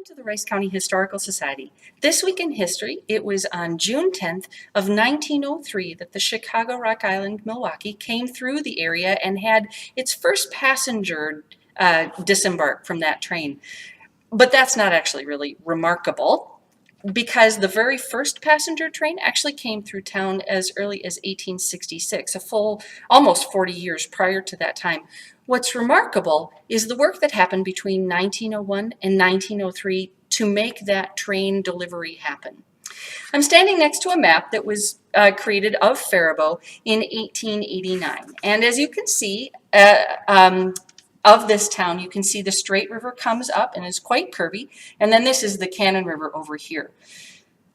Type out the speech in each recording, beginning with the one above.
Welcome to the Rice County Historical Society. This week in history, it was on June 10th of 1903 that the Chicago, Rock Island, Milwaukee came through the area and had its first passenger disembark from that train. But that's not actually really remarkable, because the very first passenger train actually came through town as early as 1866, a full almost 40 years prior to that time. What's remarkable is the work that happened between 1901 and 1903 to make that train delivery happen. I'm standing next to a map that was created of Faribault in 1889, and as you can see, of this town, you can see the Straight River comes up and is quite curvy, and then this is the Cannon River over here.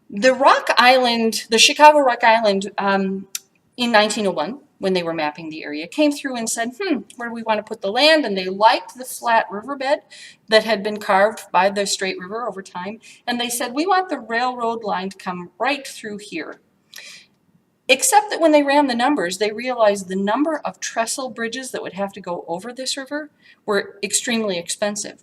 The Rock Island, the Chicago Rock Island, in 1901, when they were mapping the area, came through and said, where do we want to put the land? And they liked the flat riverbed that had been carved by the Straight River over time, and they said, we want the railroad line to come right through here. Except that when they ran the numbers, they realized the number of trestle bridges that would have to go over this river were extremely expensive.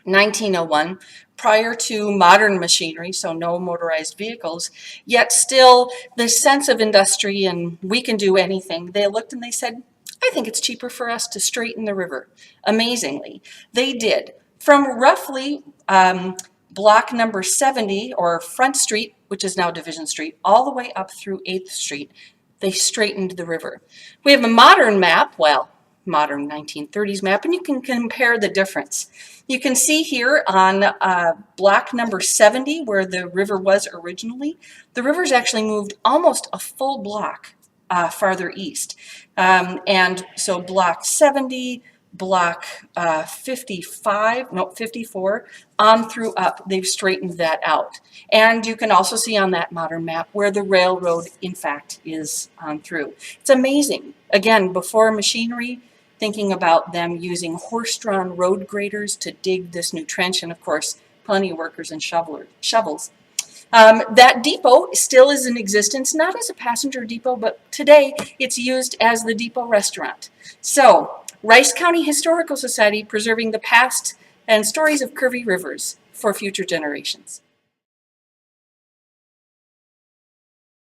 1901, prior to modern machinery, so no motorized vehicles, yet still the sense of industry and we can do anything, they looked and they said, I think it's cheaper for us to straighten the river. Amazingly, they did. From roughly block number 70, or Front Street, which is now Division Street, all the way up through 8th Street, they straightened the river. We have a modern map, well, modern 1930s map, and you can compare the difference. You can see here on block number 70, where the river was originally, the river's actually moved almost a full block farther east. And so block 70, block 54 on through up, they've straightened that out. And you can also see on that modern map where the railroad in fact is on through. It's amazing. Again, before machinery, thinking about them using horse-drawn road graders to dig this new trench, and of course plenty of workers and shovels. That depot still is in existence, not as a passenger depot, but today it's used as the depot restaurant. So Rice County Historical Society, preserving the past and stories of curvy rivers for future generations.